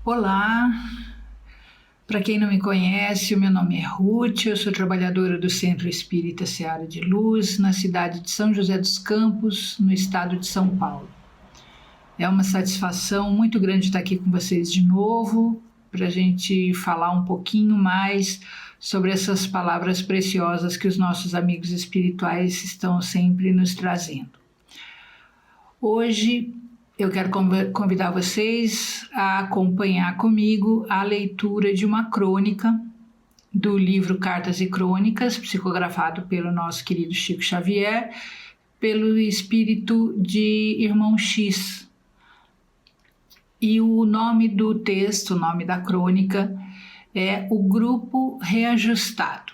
Olá, para quem não me conhece, o meu nome é Ruth, eu sou trabalhadora do Centro Espírita Seara de Luz, na cidade de São José dos Campos, no estado de São Paulo. É uma satisfação muito grande estar aqui com vocês de novo, para a gente falar um pouquinho mais sobre essas palavras preciosas que os nossos amigos espirituais estão sempre nos trazendo. Hoje eu quero convidar vocês a acompanhar comigo a leitura de uma crônica do livro Cartas e Crônicas, psicografado pelo nosso querido Chico Xavier, pelo espírito de Irmão X. E o nome do texto, o nome da crônica é O Grupo Reajustado.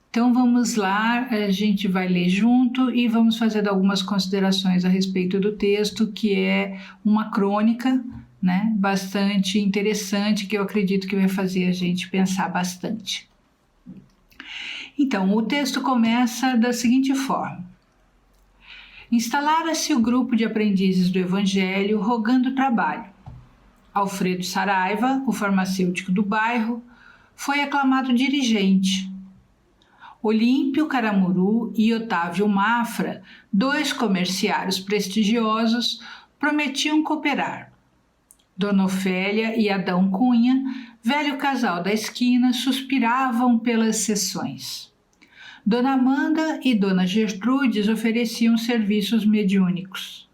Então vamos lá, a gente vai ler junto e vamos fazer algumas considerações a respeito do texto, que é uma crônica, né, bastante interessante, que eu acredito que vai fazer a gente pensar bastante. Então, o texto começa da seguinte forma: Instalara-se o grupo de aprendizes do Evangelho rogando trabalho. Alfredo Saraiva, o farmacêutico do bairro, foi aclamado dirigente. Olímpio Caramuru e Otávio Mafra, dois comerciários prestigiosos, prometiam cooperar. Dona Ofélia e Adão Cunha, velho casal da esquina, suspiravam pelas sessões. Dona Amanda e Dona Gertrudes ofereciam serviços mediúnicos.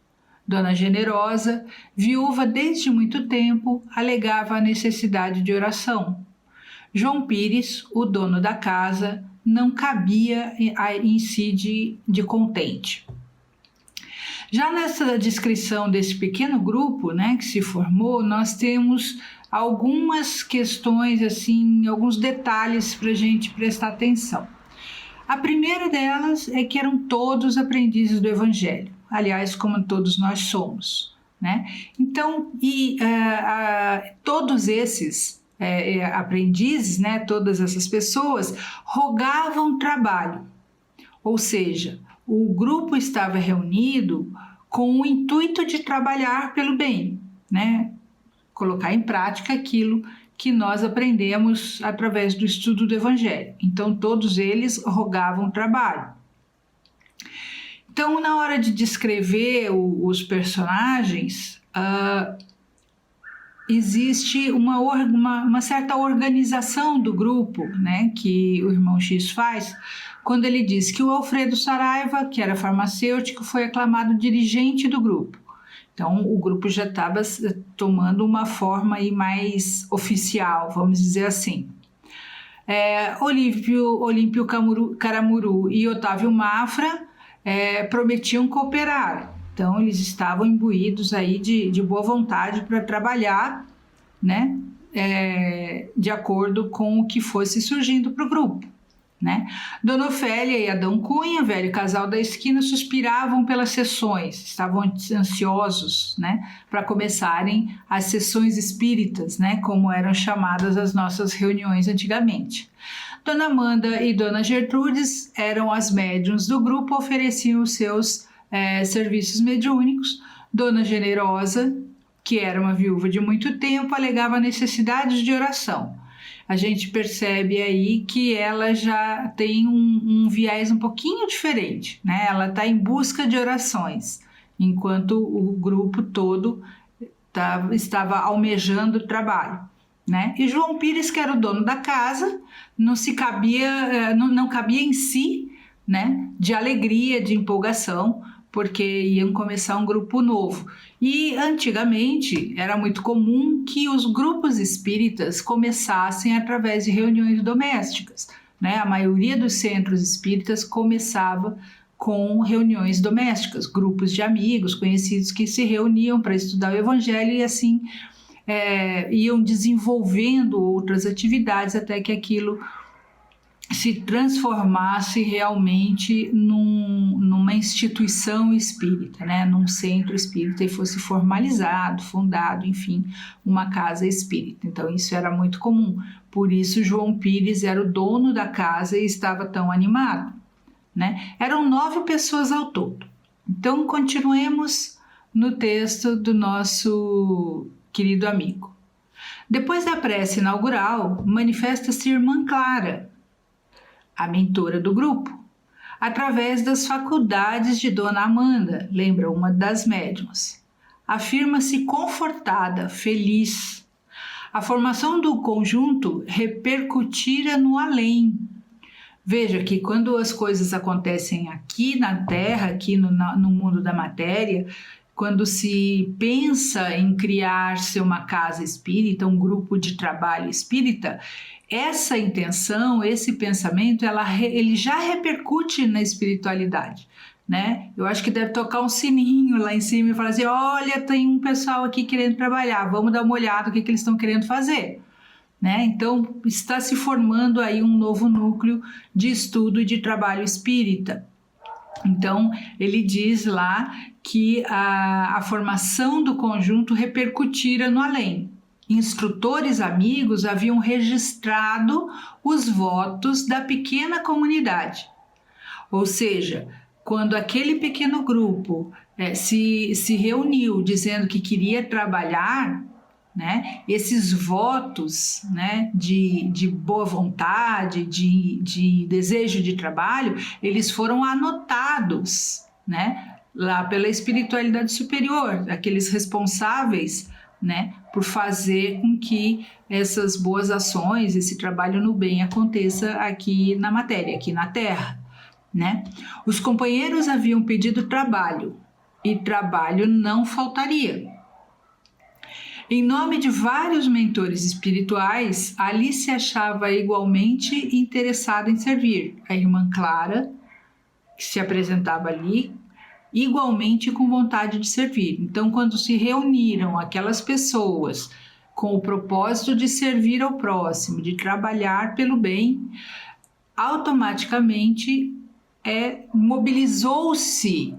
Dona Generosa, viúva desde muito tempo, alegava a necessidade de oração. João Pires, o dono da casa, não cabia em si de contente. Já nessa descrição desse pequeno grupo, né, que se formou, nós temos algumas questões, assim, alguns detalhes para a gente prestar atenção. A primeira delas é que eram todos aprendizes do Evangelho, aliás, como todos nós somos, né? Então, todos esses aprendizes, né, todas essas pessoas rogavam trabalho, ou seja, o grupo estava reunido com o intuito de trabalhar pelo bem, né, colocar em prática aquilo que nós aprendemos através do estudo do Evangelho. Então todos eles rogavam trabalho. Então, na hora de descrever os personagens, existe uma certa organização do grupo, né, que o Irmão X faz, quando ele diz que o Alfredo Saraiva, que era farmacêutico, foi aclamado dirigente do grupo. Então, o grupo já estava tomando uma forma aí mais oficial, vamos dizer assim. Olímpio Caramuru e Otávio Mafra prometiam cooperar. Então, eles estavam imbuídos aí de boa vontade para trabalhar, né, de acordo com o que fosse surgindo para o grupo, né? Dona Ofélia e Adão Cunha, velho casal da esquina, suspiravam pelas sessões, estavam ansiosos, né, para começarem as sessões espíritas, né, como eram chamadas as nossas reuniões antigamente. Dona Amanda e Dona Gertrudes eram as médiuns do grupo, ofereciam os seus serviços mediúnicos. Dona Generosa, que era uma viúva de muito tempo, alegava necessidades de oração. A gente percebe aí que ela já tem um viés um pouquinho diferente, né? Ela está em busca de orações, enquanto o grupo todo estava almejando o trabalho, né? E João Pires, que era o dono da casa, não cabia em si, né, de alegria, de empolgação, porque iam começar um grupo novo. E antigamente era muito comum que os grupos espíritas começassem através de reuniões domésticas, né? A maioria dos centros espíritas começava com reuniões domésticas, grupos de amigos, conhecidos que se reuniam para estudar o Evangelho e assim iam desenvolvendo outras atividades até que aquilo se transformasse realmente numa instituição espírita, né? Num centro espírita, e fosse formalizado, fundado, enfim, uma casa espírita. Então isso era muito comum, por isso João Pires era o dono da casa e estava tão animado, né? Eram 9 pessoas ao todo. Então continuemos no texto do nosso querido amigo. Depois da prece inaugural, manifesta-se Irmã Clara, a mentora do grupo, através das faculdades de Dona Amanda, lembra uma das médiumas. Afirma-se confortada, feliz. A formação do conjunto repercutira no além. Veja que quando as coisas acontecem aqui na Terra, aqui no mundo da matéria, quando se pensa em criar-se uma casa espírita, um grupo de trabalho espírita, essa intenção, esse pensamento, ele já repercute na espiritualidade, né? Eu acho que deve tocar um sininho lá em cima e falar assim, olha, tem um pessoal aqui querendo trabalhar, vamos dar uma olhada no que eles estão querendo fazer, né? Então, está se formando aí um novo núcleo de estudo e de trabalho espírita. Então, ele diz lá que a formação do conjunto repercutira no além. Instrutores amigos haviam registrado os votos da pequena comunidade. Ou seja, quando aquele pequeno grupo se reuniu dizendo que queria trabalhar, né, esses votos, né, de boa vontade, de desejo de trabalho, eles foram anotados, né, lá pela espiritualidade superior, aqueles responsáveis, né, por fazer com que essas boas ações, esse trabalho no bem aconteça aqui na matéria, aqui na Terra, né? Os companheiros haviam pedido trabalho e trabalho não faltaria. Em nome de vários mentores espirituais, ali se achava igualmente interessada em servir. A irmã Clara, que se apresentava ali, igualmente com vontade de servir. Então, quando se reuniram aquelas pessoas com o propósito de servir ao próximo, de trabalhar pelo bem, automaticamente mobilizou-se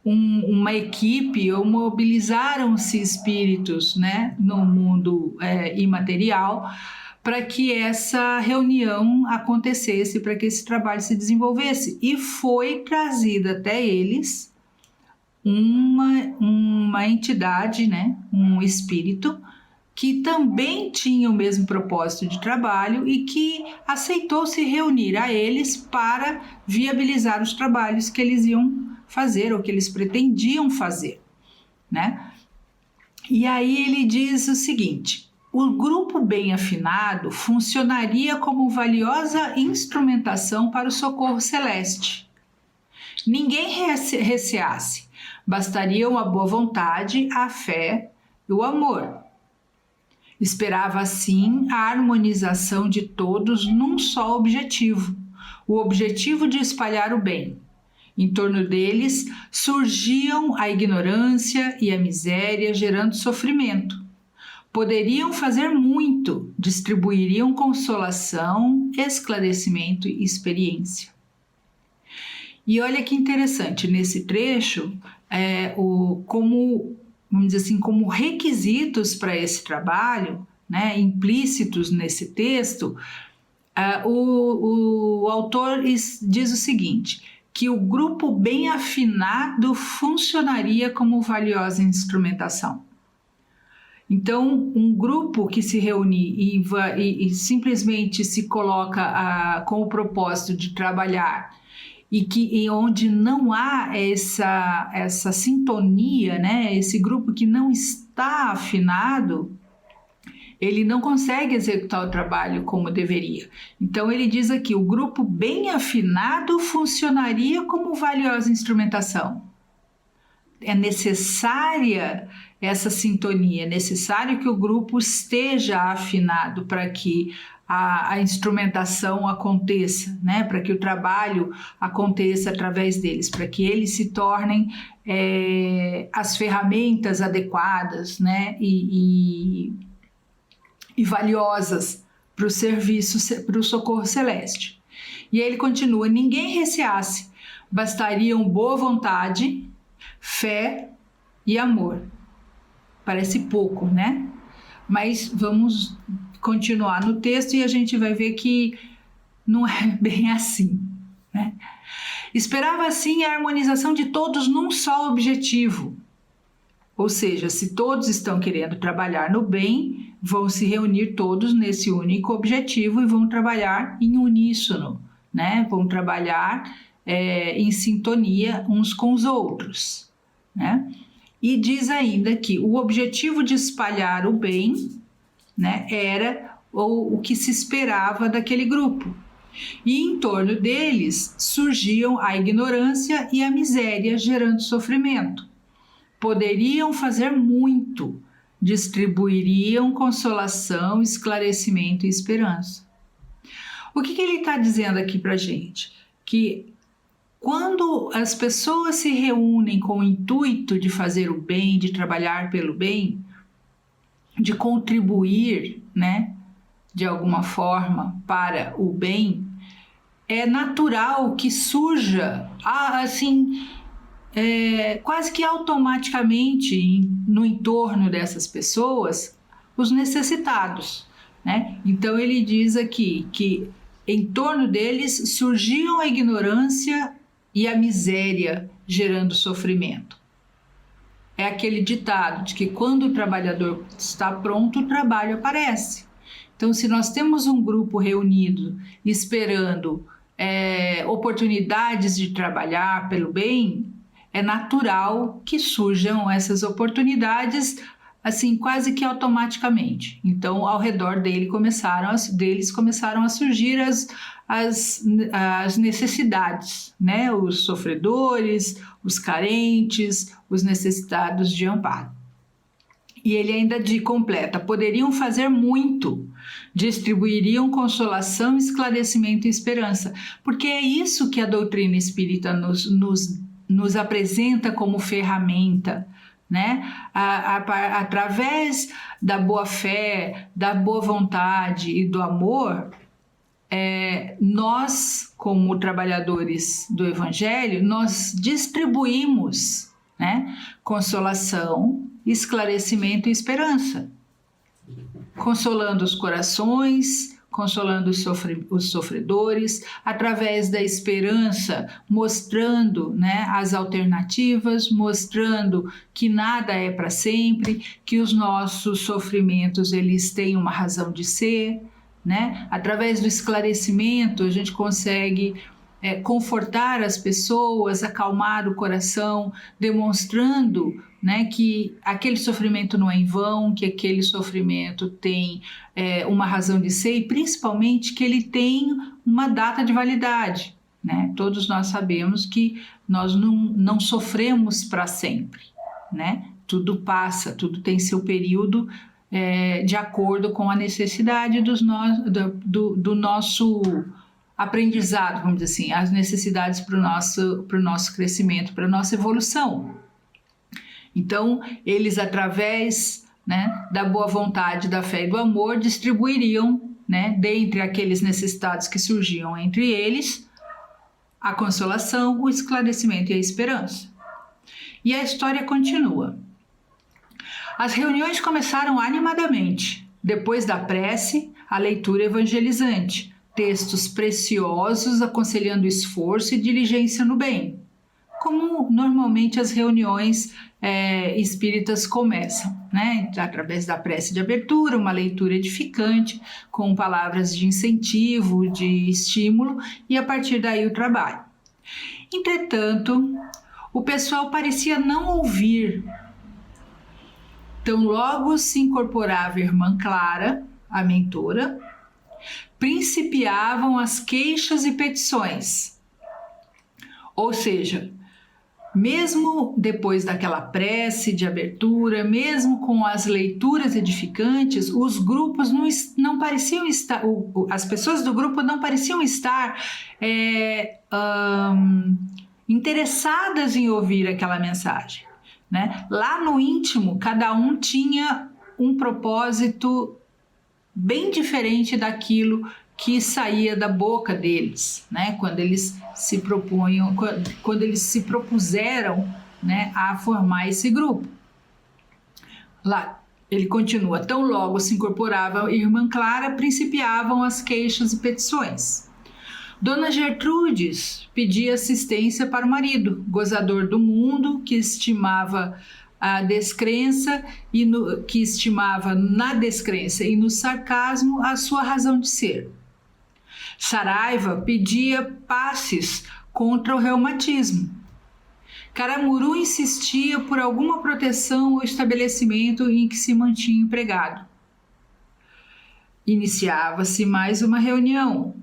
uma equipe, ou mobilizaram-se espíritos, né, no mundo imaterial, para que essa reunião acontecesse, para que esse trabalho se desenvolvesse. E foi trazida até eles uma entidade, né, um espírito, que também tinha o mesmo propósito de trabalho e que aceitou se reunir a eles para viabilizar os trabalhos que eles iam fazer ou que eles pretendiam fazer, né? E aí ele diz o seguinte: o grupo bem afinado funcionaria como valiosa instrumentação para o socorro celeste. Ninguém receasse, bastaria uma boa vontade, a fé e o amor. Esperava assim a harmonização de todos num só objetivo, o objetivo de espalhar o bem. Em torno deles surgiam a ignorância e a miséria, gerando sofrimento. Poderiam fazer muito, distribuiriam consolação, esclarecimento e experiência. E olha que interessante, nesse trecho, vamos dizer assim, como requisitos para esse trabalho, né, implícitos nesse texto, o autor diz o seguinte: que o grupo bem afinado funcionaria como valiosa instrumentação. Então, um grupo que se reúne e simplesmente se coloca com o propósito de trabalhar e onde não há essa sintonia, né? Esse grupo que não está afinado, ele não consegue executar o trabalho como deveria. Então ele diz aqui, o grupo bem afinado funcionaria como valiosa instrumentação. É necessária essa sintonia, é necessário que o grupo esteja afinado para que a instrumentação aconteça, né? Para que o trabalho aconteça através deles, para que eles se tornem as ferramentas adequadas, né? E valiosas para o serviço, para o socorro celeste. E aí ele continua: ninguém receasse, bastariam boa vontade, fé e amor. Parece pouco, né? Mas vamos continuar no texto e a gente vai ver que não é bem assim, né? Esperava assim a harmonização de todos num só objetivo, Ou seja, se todos estão querendo trabalhar no bem, vão se reunir todos nesse único objetivo e vão trabalhar em uníssono, né? Vão trabalhar em sintonia uns com os outros, né? E diz ainda que o objetivo de espalhar o bem, né, era o que se esperava daquele grupo. E em torno deles surgiam a ignorância e a miséria, gerando sofrimento. Poderiam fazer muito, distribuiriam consolação, esclarecimento e esperança. O que ele está dizendo aqui para a gente? Que quando as pessoas se reúnem com o intuito de fazer o bem, de trabalhar pelo bem, de contribuir, né, de alguma forma para o bem, é natural que surja, assim, quase que automaticamente no entorno dessas pessoas, os necessitados, né? Então ele diz aqui que em torno deles surgiam a ignorância e a miséria, gerando sofrimento. É aquele ditado de que quando o trabalhador está pronto, o trabalho aparece. Então, se nós temos um grupo reunido esperando oportunidades de trabalhar pelo bem, é natural que surjam essas oportunidades assim quase que automaticamente. Então, ao redor deles começaram a surgir as necessidades, né? Os sofredores, os carentes, os necessitados de amparo. E ele ainda completa: poderiam fazer muito, distribuiriam consolação, esclarecimento e esperança, porque é isso que a doutrina espírita nos apresenta como ferramenta, né? Através da boa fé, da boa vontade e do amor, nós, como trabalhadores do Evangelho, nós distribuímos, né, consolação, esclarecimento e esperança, consolando os corações, consolando os sofredores, através da esperança, mostrando, né, as alternativas, mostrando que nada é para sempre, que os nossos sofrimentos eles têm uma razão de ser, né? Através do esclarecimento a gente consegue confortar as pessoas, acalmar o coração, demonstrando, né, que aquele sofrimento não é em vão, que aquele sofrimento tem uma razão de ser e principalmente que ele tem uma data de validade, né? Todos nós sabemos que nós não sofremos para sempre, né? Tudo passa, tudo tem seu período de acordo com a necessidade do nosso aprendizado, vamos dizer assim, as necessidades para o nosso crescimento, para a nossa evolução. Então, eles, através, né, da boa vontade, da fé e do amor, distribuiriam, né, dentre aqueles necessitados que surgiam entre eles, a consolação, o esclarecimento e a esperança. E a história continua. As reuniões começaram animadamente. Depois da prece, a leitura evangelizante, textos preciosos aconselhando esforço e diligência no bem, como normalmente as reuniões espíritas começam, né? Através da prece de abertura, uma leitura edificante, com palavras de incentivo, de estímulo, e a partir daí o trabalho. Entretanto, o pessoal parecia não ouvir. Tão logo se incorporava a irmã Clara, a mentora, principiavam as queixas e petições. Ou seja, mesmo depois daquela prece de abertura, mesmo com as leituras edificantes, os grupos não pareciam estar, as pessoas do grupo não pareciam estar interessadas em ouvir aquela mensagem, né? Lá no íntimo, cada um tinha um propósito bem diferente daquilo que saía da boca deles, né? Quando eles se propuseram, né, a formar esse grupo. Lá, ele continua: tão logo se incorporava a irmã Clara, principiavam as queixas e petições. Dona Gertrudes pedia assistência para o marido, gozador do mundo, que estimava a descrença que estimava na descrença e no sarcasmo a sua razão de ser. Saraiva pedia passes contra o reumatismo. Caramuru insistia por alguma proteção ao estabelecimento em que se mantinha empregado. Iniciava-se mais uma reunião.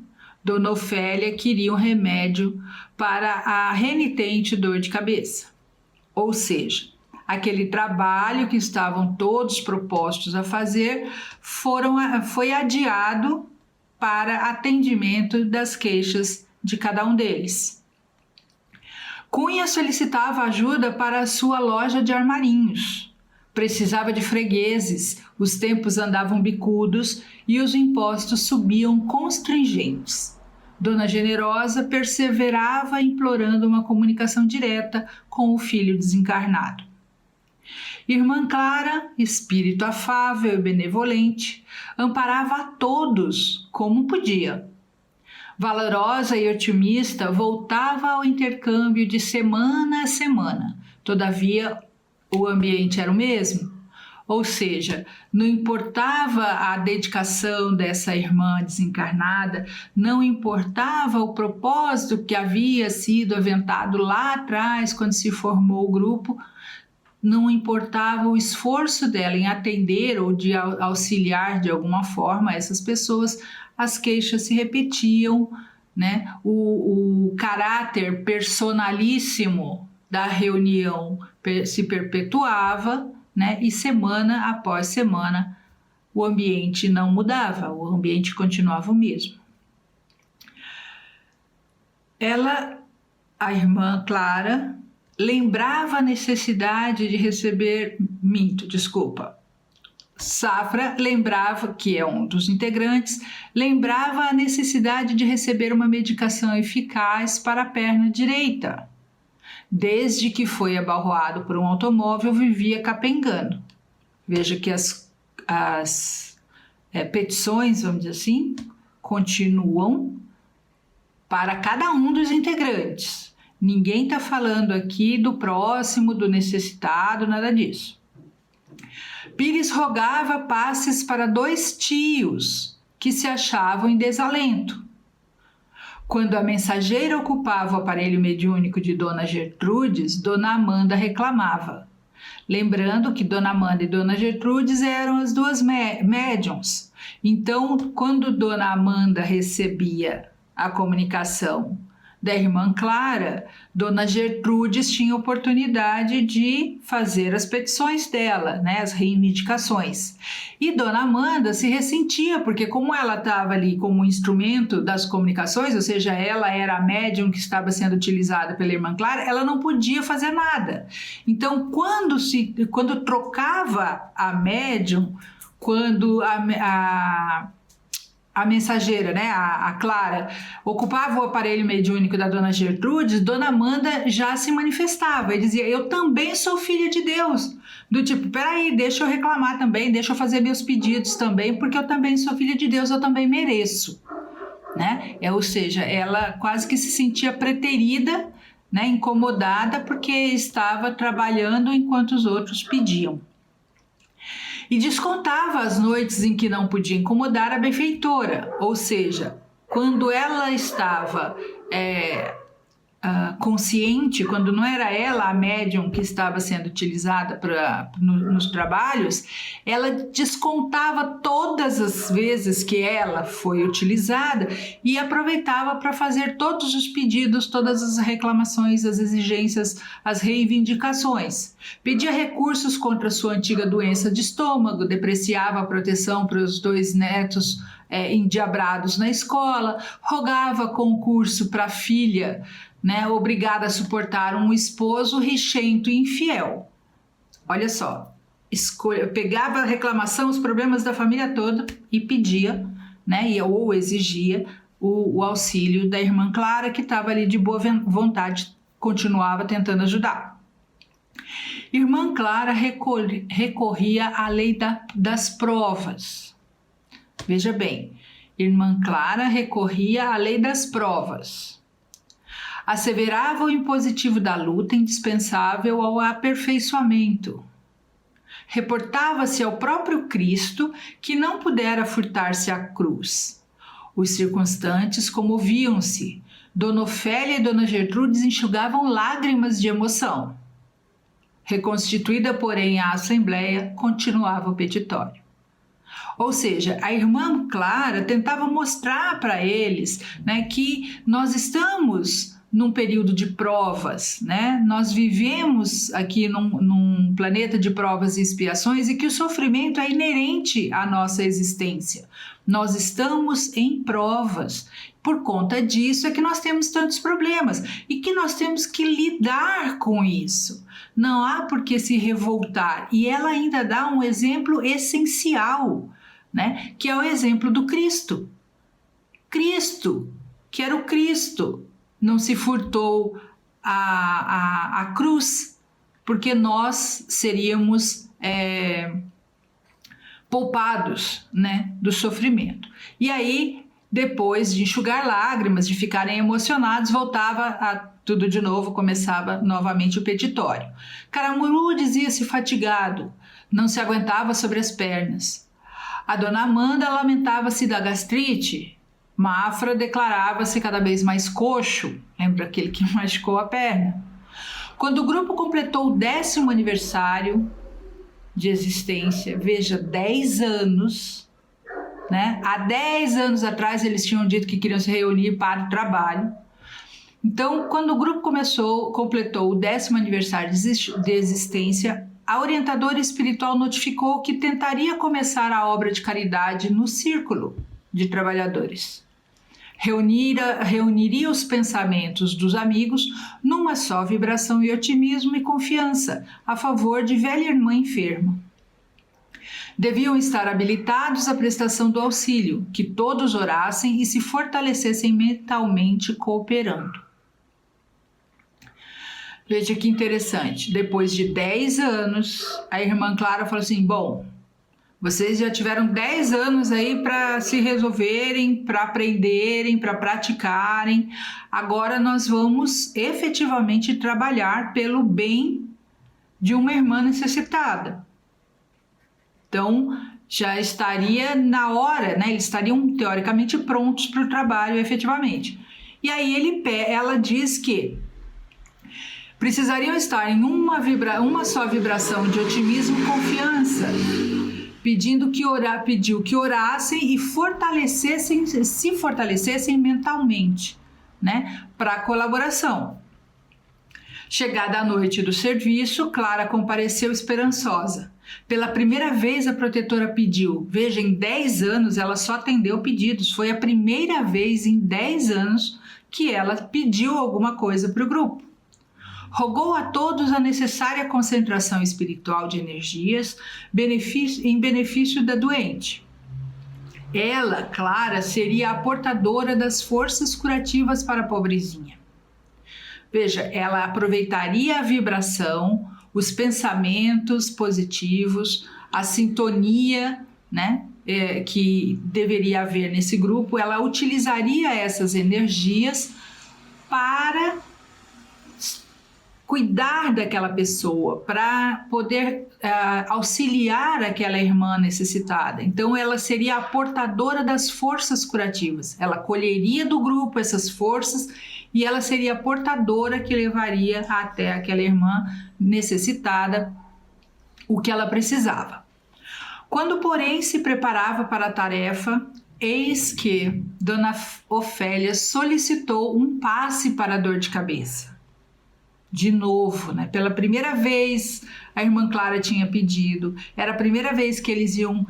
Dona Ofélia queria um remédio para a renitente dor de cabeça. Ou seja, aquele trabalho que estavam todos propostos a fazer foi adiado para atendimento das queixas de cada um deles. Cunha solicitava ajuda para a sua loja de armarinhos. Precisava de fregueses, os tempos andavam bicudos e os impostos subiam constringentes. Dona Generosa perseverava implorando uma comunicação direta com o filho desencarnado. Irmã Clara, espírito afável e benevolente, amparava a todos como podia. Valorosa e otimista, voltava ao intercâmbio de semana a semana. Todavia, o ambiente era o mesmo. Ou seja, não importava a dedicação dessa irmã desencarnada, não importava o propósito que havia sido aventado lá atrás, quando se formou o grupo, não importava o esforço dela em atender ou de auxiliar de alguma forma essas pessoas, as queixas se repetiam, né? O caráter personalíssimo da reunião se perpetuava, né? E semana após semana o ambiente não mudava, o ambiente continuava o mesmo. A irmã Clara, lembrava a necessidade de receber... Safra lembrava, que é um dos integrantes, lembrava a necessidade de receber uma medicação eficaz para a perna direita. Desde que foi abalroado por um automóvel, vivia capengando. Veja que as petições, vamos dizer assim, continuam para cada um dos integrantes. Ninguém está falando aqui do próximo, do necessitado, nada disso. Pires rogava passes para 2 tios que se achavam em desalento. Quando a mensageira ocupava o aparelho mediúnico de Dona Gertrudes, Dona Amanda reclamava. Lembrando que Dona Amanda e Dona Gertrudes eram as duas médiums. Então, quando Dona Amanda recebia a comunicação da irmã Clara, Dona Gertrudes tinha oportunidade de fazer as petições dela, né, as reivindicações. E Dona Amanda se ressentia, porque como ela estava ali como instrumento das comunicações, ou seja, ela era a médium que estava sendo utilizada pela irmã Clara, ela não podia fazer nada. Então, quando trocava a médium, quando a mensageira, né, a Clara, ocupava o aparelho mediúnico da Dona Gertrudes, Dona Amanda já se manifestava e dizia: eu também sou filha de Deus. Do tipo, peraí, deixa eu reclamar também, deixa eu fazer meus pedidos também, porque eu também sou filha de Deus, eu também mereço. Né? Ou seja, ela quase que se sentia preterida, né, incomodada, porque estava trabalhando enquanto os outros pediam. E descontava as noites em que não podia incomodar a benfeitora, ou seja, quando ela estava consciente, quando não era ela a médium que estava sendo utilizada nos trabalhos, ela descontava todas as vezes que ela foi utilizada e aproveitava para fazer todos os pedidos, todas as reclamações, as exigências, as reivindicações. Pedia recursos contra sua antiga doença de estômago, depreciava a proteção para os 2 netos endiabrados na escola, rogava concurso para a filha, né, obrigada a suportar um esposo rixento e infiel. Olha só, pegava a reclamação, os problemas da família toda e pedia, né, ou exigia o auxílio da irmã Clara, que estava ali de boa vontade, continuava tentando ajudar. Irmã Clara recorria à lei das provas. Veja bem, irmã Clara recorria à lei das provas. Asseverava o impositivo da luta indispensável ao aperfeiçoamento. Reportava-se ao próprio Cristo que não pudera furtar-se à cruz. Os circunstantes comoviam-se. Dona Ofélia e Dona Gertrudes enxugavam lágrimas de emoção. Reconstituída, porém, a Assembleia, continuava o petitório. Ou seja, a irmã Clara tentava mostrar para eles, né, que nós estamos num período de provas, né? Nós vivemos aqui num planeta de provas e expiações e que o sofrimento é inerente à nossa existência. Nós estamos em provas. Por conta disso é que nós temos tantos problemas e que nós temos que lidar com isso. Não há por que se revoltar. E ela ainda dá um exemplo essencial, né? Que é o exemplo do Cristo. Cristo, que era o Cristo, não se furtou a cruz, porque nós seríamos poupados, né, do sofrimento. E aí, depois de enxugar lágrimas, de ficarem emocionados, voltava a tudo de novo, começava novamente o petitório. Caramuru dizia-se fatigado, não se aguentava sobre as pernas. A dona Amanda lamentava-se da gastrite. Mafra declarava-se cada vez mais coxo, lembra aquele que machucou a perna. Quando o grupo completou o 10º aniversário de existência, veja, 10 anos, né? Há 10 anos atrás eles tinham dito que queriam se reunir para o trabalho. Então, quando o grupo completou o 10º aniversário de existência, a orientadora espiritual notificou que tentaria começar a obra de caridade no círculo de trabalhadores. Reuniria os pensamentos dos amigos numa só vibração e otimismo e confiança a favor de velha irmã enferma. Deviam estar habilitados à prestação do auxílio, que todos orassem e se fortalecessem mentalmente cooperando. Veja que interessante, depois de 10 anos, a irmã Clara falou assim, bom, vocês já tiveram 10 anos aí para se resolverem, para aprenderem, para praticarem. Agora nós vamos efetivamente trabalhar pelo bem de uma irmã necessitada. Então, já estaria na hora, né? Eles estariam teoricamente prontos para o trabalho efetivamente. E aí ela diz que precisariam estar em uma só vibração de otimismo e confiança, pediu que orassem e se fortalecessem mentalmente, né, para a colaboração. Chegada a noite do serviço, Clara compareceu esperançosa. Pela primeira vez a protetora pediu, veja, em 10 anos ela só atendeu pedidos, foi a primeira vez em 10 anos que ela pediu alguma coisa para o grupo. Rogou a todos a necessária concentração espiritual de energias em benefício da doente. Ela, Clara, seria a portadora das forças curativas para a pobrezinha. Veja, ela aproveitaria a vibração, os pensamentos positivos, a sintonia, né, que deveria haver nesse grupo. Ela utilizaria essas energias para cuidar daquela pessoa, para poder auxiliar aquela irmã necessitada. Então, ela seria a portadora das forças curativas. Ela colheria do grupo essas forças e ela seria a portadora que levaria até aquela irmã necessitada o que ela precisava. Quando, porém, se preparava para a tarefa, eis que Dona Ofélia solicitou um passe para a dor de cabeça. De novo, né? Pela primeira vez a irmã Clara tinha pedido, era a primeira vez que eles iam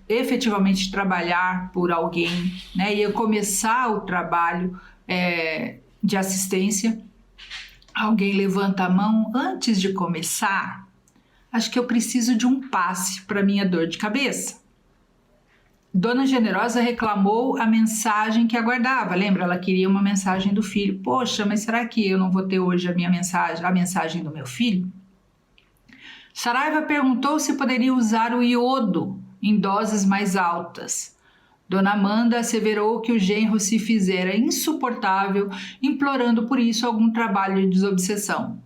efetivamente trabalhar por alguém, né? Ia começar o trabalho de assistência. Alguém levanta a mão antes de começar. Acho que eu preciso de um passe para minha dor de cabeça. Dona Generosa reclamou a mensagem que aguardava. Lembra? Ela queria uma mensagem do filho. Poxa, mas será que eu não vou ter hoje a mensagem do meu filho? Saraiva perguntou se poderia usar o iodo em doses mais altas. Dona Amanda asseverou que o genro se fizera insuportável, implorando por isso algum trabalho de desobsessão.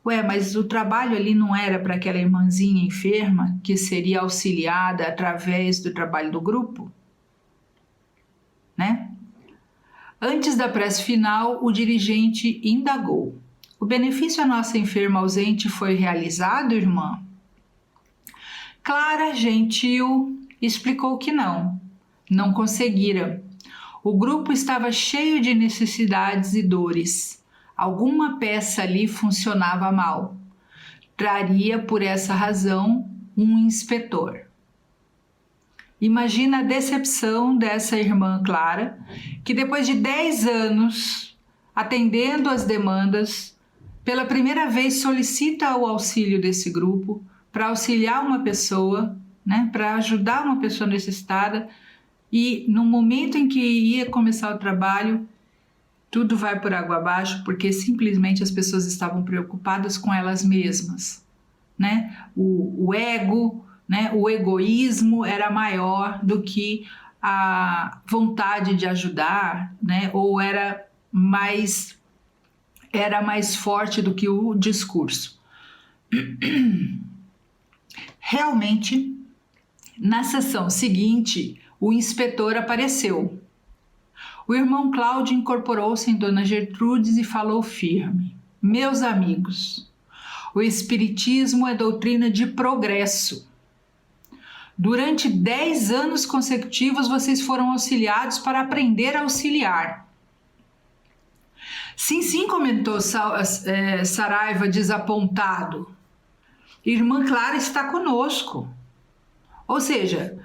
Ué, mas o trabalho ali não era para aquela irmãzinha enferma que seria auxiliada através do trabalho do grupo? Né? Antes da prece final, o dirigente indagou. O benefício à nossa enferma ausente foi realizado, irmã? Clara, gentil, explicou que não conseguira. O grupo estava cheio de necessidades e dores. Alguma peça ali funcionava mal. Traria, por essa razão, um inspetor. Imagina a decepção dessa irmã Clara, que depois de 10 anos atendendo às demandas, pela primeira vez solicita o auxílio desse grupo para auxiliar uma pessoa, né, para ajudar uma pessoa necessitada, e no momento em que ia começar o trabalho, tudo vai por água abaixo, porque simplesmente as pessoas estavam preocupadas com elas mesmas, né? O ego, né, o egoísmo era maior do que a vontade de ajudar, né, ou era mais forte do que o discurso. Realmente, na sessão seguinte, o inspetor apareceu. O irmão Cláudio incorporou-se em Dona Gertrudes e falou firme: meus amigos, o Espiritismo é doutrina de progresso. Durante 10 anos consecutivos, vocês foram auxiliados para aprender a auxiliar. Sim, comentou Saraiva desapontado. Irmã Clara está conosco. Ou seja,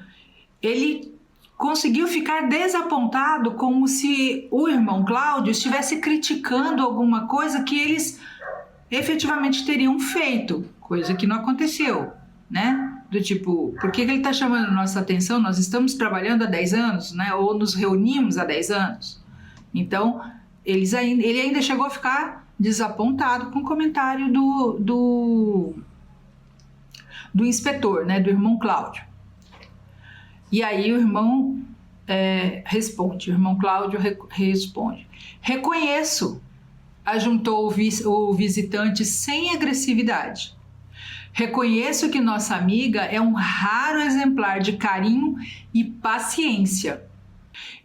ele conseguiu ficar desapontado, como se o irmão Cláudio estivesse criticando alguma coisa que eles efetivamente teriam feito, coisa que não aconteceu, né? Do tipo, por que ele está chamando nossa atenção? Nós estamos trabalhando há 10 anos, né? Ou nos reunimos há 10 anos. Então, ele ainda chegou a ficar desapontado com o comentário do inspetor, né? Do irmão Cláudio. E aí o irmão responde, o irmão Cláudio responde: reconheço, ajuntou o visitante sem agressividade. Reconheço que nossa amiga é um raro exemplar de carinho e paciência.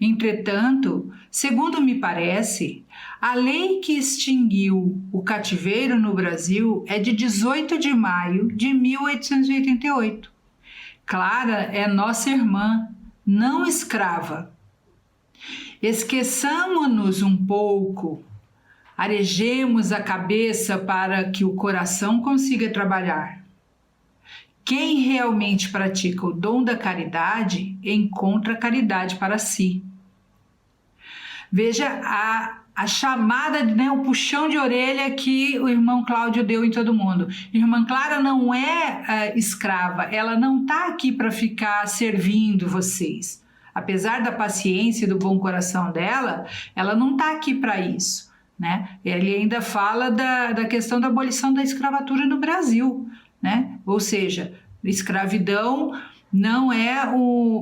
Entretanto, segundo me parece, a lei que extinguiu o cativeiro no Brasil é de 18 de maio de 1888. Clara é nossa irmã, não escrava. Esqueçamo-nos um pouco, arejemos a cabeça para que o coração consiga trabalhar. Quem realmente pratica o dom da caridade, encontra caridade para si. Veja a chamada, né, o puxão de orelha que o irmão Cláudio deu em todo mundo. Irmã Clara não é escrava, ela não está aqui para ficar servindo vocês. Apesar da paciência e do bom coração dela, ela não está aqui para isso, né? Ele ainda fala da questão da abolição da escravatura no Brasil, né? Ou seja, escravidão não é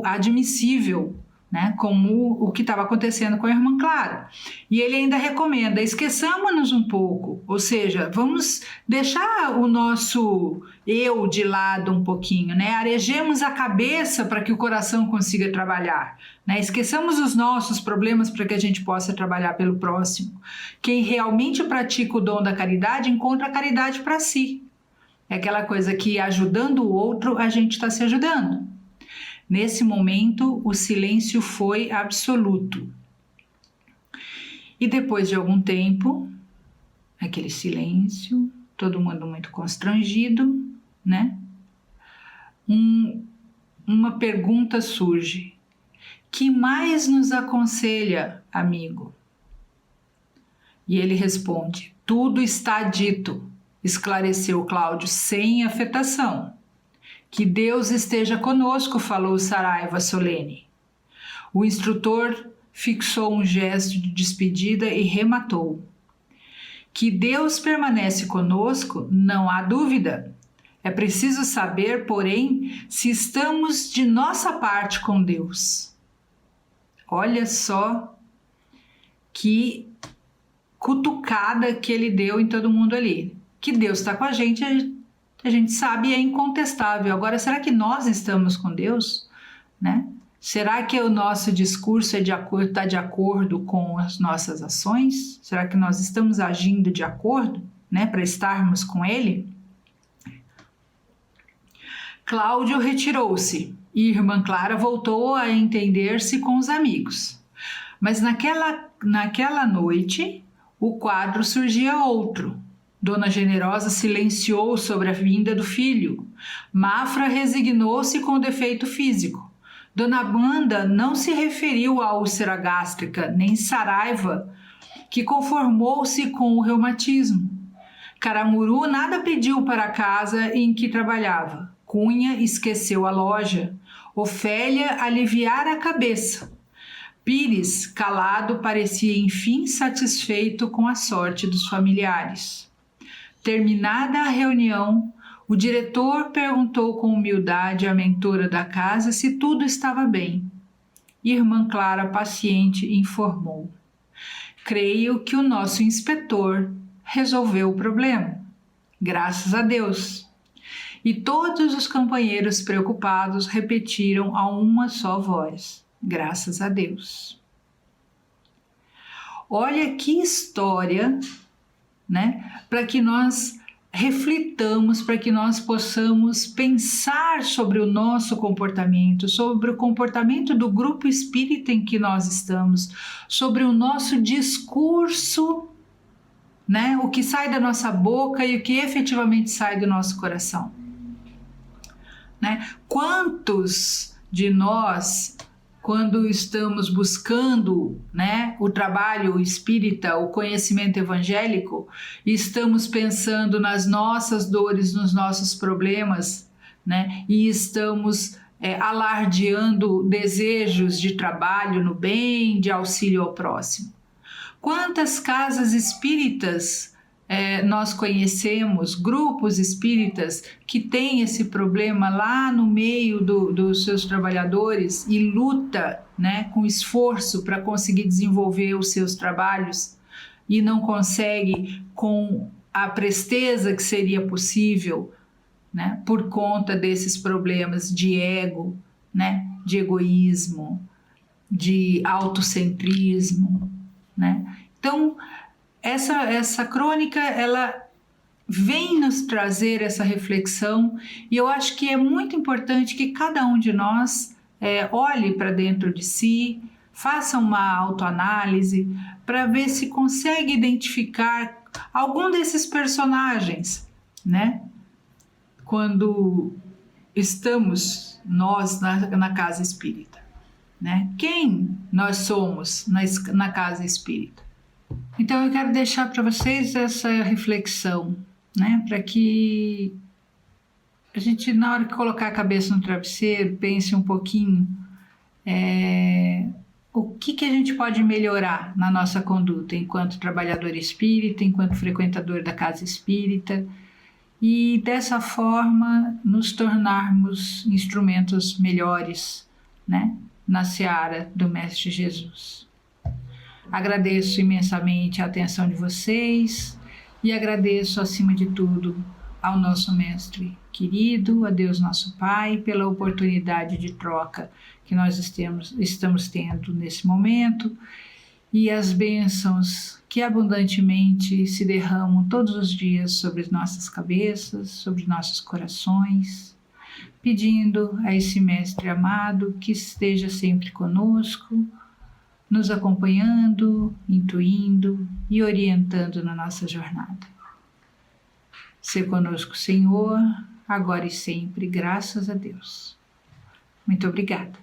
admissível, né, como o que estava acontecendo com a irmã Clara. E ele ainda recomenda: esqueçamos-nos um pouco, ou seja, vamos deixar o nosso eu de lado um pouquinho, né? Arejemos a cabeça para que o coração consiga trabalhar, né? Esqueçamos os nossos problemas para que a gente possa trabalhar pelo próximo. Quem realmente pratica o dom da caridade encontra a caridade para si. É aquela coisa que, ajudando o outro, a gente está se ajudando. Nesse momento, o silêncio foi absoluto. E depois de algum tempo, aquele silêncio, todo mundo muito constrangido, né? Uma pergunta surge: que mais nos aconselha, amigo? E ele responde: tudo está dito, esclareceu Cláudio sem afetação. Que Deus esteja conosco, falou Saraiva solene. O instrutor fixou um gesto de despedida e rematou: que Deus permanece conosco, não há dúvida. É preciso saber, porém, se estamos de nossa parte com Deus. Olha só que cutucada que ele deu em todo mundo ali. Que Deus está com a gente sabe e é incontestável. Agora, será que nós estamos com Deus? Né? Será que o nosso discurso está de acordo com as nossas ações? Será que nós estamos agindo de acordo, né, para estarmos com Ele? Cláudio retirou-se e irmã Clara voltou a entender-se com os amigos. Mas naquela noite, o quadro surgia outro. Dona Generosa silenciou sobre a vinda do filho. Mafra resignou-se com o defeito físico. Dona Amanda não se referiu à úlcera gástrica, nem Saraiva, que conformou-se com o reumatismo. Caramuru nada pediu para a casa em que trabalhava. Cunha esqueceu a loja. Ofélia aliviara a cabeça. Pires, calado, parecia enfim satisfeito com a sorte dos familiares. Terminada a reunião, o diretor perguntou com humildade à mentora da casa se tudo estava bem. Irmã Clara, paciente, informou: creio que o nosso inspetor resolveu o problema. Graças a Deus. E todos os companheiros preocupados repetiram a uma só voz: graças a Deus. Olha que história, né? Para que nós reflitamos, para que nós possamos pensar sobre o nosso comportamento, sobre o comportamento do grupo espírita em que nós estamos, sobre o nosso discurso, né? O que sai da nossa boca e o que efetivamente sai do nosso coração. Né? Quantos de nós, quando estamos buscando, né, o trabalho espírita, o conhecimento evangélico, estamos pensando nas nossas dores, nos nossos problemas, né, e estamos alardeando desejos de trabalho no bem, de auxílio ao próximo? Quantas casas espíritas nós conhecemos, grupos espíritas que têm esse problema lá no meio dos seus trabalhadores e luta, né, com esforço para conseguir desenvolver os seus trabalhos e não consegue com a presteza que seria possível, né, por conta desses problemas de ego, né, de egoísmo, de autocentrismo, né? Então, essa crônica, ela vem nos trazer essa reflexão e eu acho que é muito importante que cada um de nós olhe para dentro de si, faça uma autoanálise para ver se consegue identificar algum desses personagens, né? Quando estamos nós na casa espírita, né? Quem nós somos na casa espírita? Então eu quero deixar para vocês essa reflexão, né? Para que a gente, na hora que colocar a cabeça no travesseiro, pense um pouquinho o que a gente pode melhorar na nossa conduta enquanto trabalhador espírita, enquanto frequentador da casa espírita, e dessa forma nos tornarmos instrumentos melhores, né, na seara do Mestre Jesus. Agradeço imensamente a atenção de vocês e agradeço, acima de tudo, ao nosso Mestre querido, a Deus nosso Pai, pela oportunidade de troca que nós estamos tendo nesse momento e as bênçãos que abundantemente se derramam todos os dias sobre nossas cabeças, sobre nossos corações, pedindo a esse Mestre amado que esteja sempre conosco, nos acompanhando, intuindo e orientando na nossa jornada. Ser conosco, Senhor, agora e sempre, graças a Deus. Muito obrigada.